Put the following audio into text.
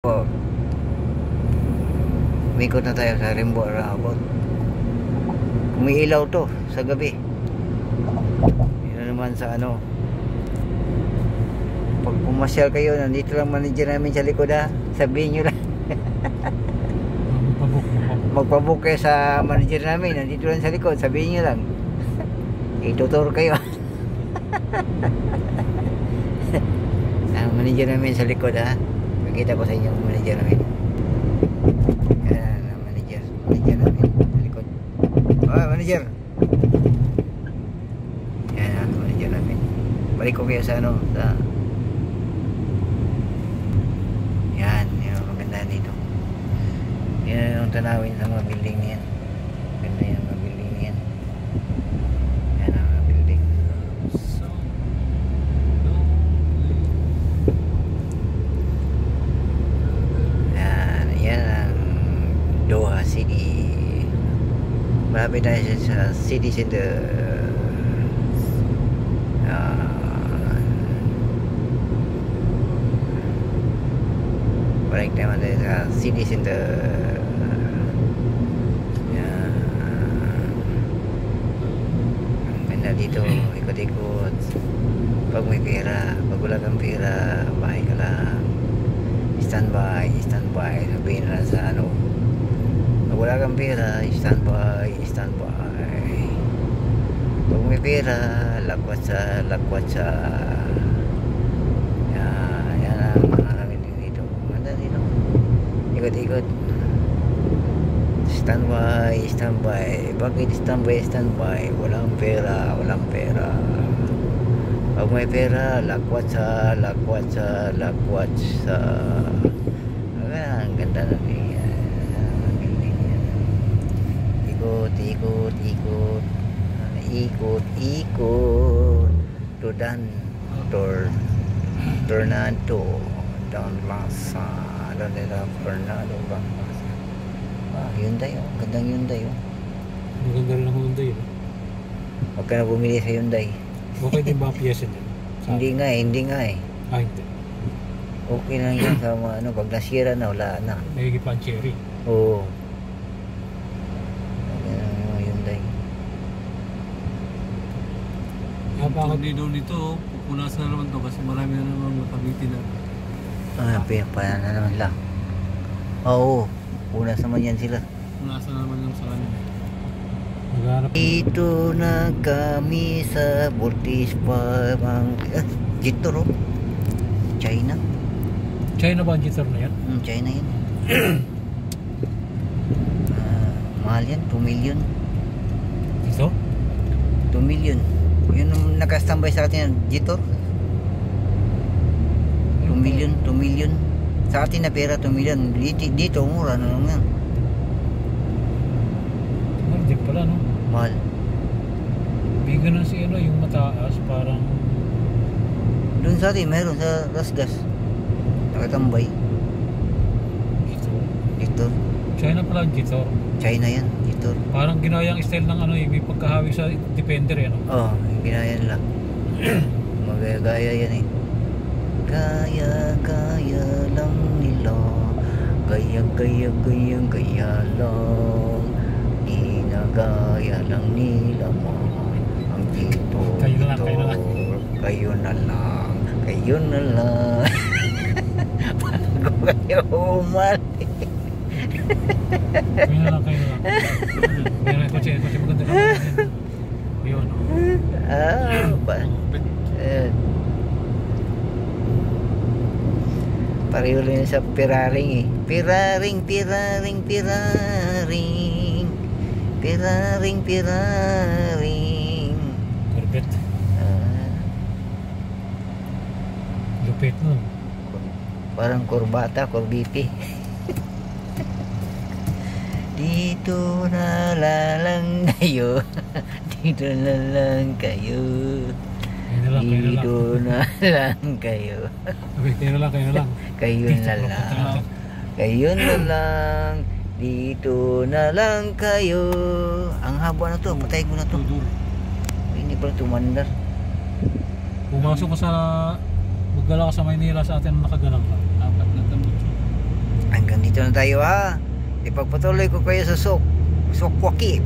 Oh, umikot na tayo sa Rainbow Roundabout. Umiilaw to sa gabi. Yun naman sa ano. Pag pumasyal kayo, nandito lang manager namin sa likod ha. Sabihin nyo lang. Magpabook kayo sa manager namin, nandito lang sa likod. Sabihin nyo lang. Itutur kayo. Ang manager namin sa likod ha. Pakita ko sa inyo ang manager namin. Yan ang manager namin sa likod. Oh, manager. Yan ang manager namin. Balik ko kayo sa ano, sa yan, yung maganda dito. Yan yung tanawin sa mga building niyan. Ganda yung mga building niyan. Yan ang mga building. Yan ang Doha City. Malapit tayo sa city center. Balik tayo sa city center. Yan. Ang ganda dito, ikot-ikot. Pag may pera, pag wala kang pera, bahay ka lang. Standby, standby. Sabihin na sa ano. Pag wala kang pera, standby, standby. Pag may pera, lakwatsa, lakwatsa. Yan ang mga namin dito. Ganda dito. Ikot-ikot. Standby, standby. Bakit standby, standby? Walang pera, walang pera. Pag may pera, lakwatsa, lakwatsa, lakwatsa. Ang ganda na ikot, ikot, ikot. Ikot, ikot. Tudan, tornado. Down Lasa. Down nila, tornado bang Lasa. Hyundai, oh. Gandang Hyundai, oh. Maganda rin ang Hyundai, oh. Huwag ka na bumili sa Hyundai. Okay din ba ang piyesa dyan? Hindi nga eh, hindi nga eh. Ah, hindi. Okay lang yan sa mga ano, pag nasira na, wala na. Nagiging pa ang cherry. Oo. Yan ang mga Hyundai. Bakit di daw nito, pupunasan na naman to kasi marami na naman makabitin na. Pinapaya na naman lang. Oo, punas naman yan sila. Punasan na naman yung sa kanya. Dito na kami sa Voltis Park. Jitor, oh. China. China ba ang Jitor na yan? China yan. Mahal yan, 2 million. Ito? 2 million. Yun yung nakastambay sa atin, Jitor. 2 million, 2 million. Sa atin na pera, 2 million. Dito, mura na lang yan. Hindi pala, no? Mahal. Bigan na si ano, yung mataas, parang... Doon sa atin, meron sa Rasgas. Nakatambay. Jitor. China pala ang Jitor. China yan, Jitor. Parang ginayang style ng ano, yung may pagkahawi sa Defender, yan, no? Oo, ginaya nila. Magagaya yan eh. Kaya lang nila. Gaya lang. Inagaya lang nila mo. Ang dito. Kayo na lang. Kayo na lang. Kayo na lang. Bago kayo umali. Kayo na lang. Meron kotse maganda lang. Yun, no? Pareho rin sa piraring eh. Piraring. Corvette. Lupit nun. Parang kurbata, kurbiti. Dito na lang kayo. Dito na lang kayo. Dito na lang kayo. Kayo na lang. Kayo na lang. Kayo na lang. Dito na lang kayo. Ang haba na to, patay ko na to. Hindi pala tumandar. Pumasok ka sa, maggala ka sa Maynila sa atin nakagalang lang. Apat na tambutso. dito na tayo ha. Ipagpatuloy ko kayo sa Sokwaki.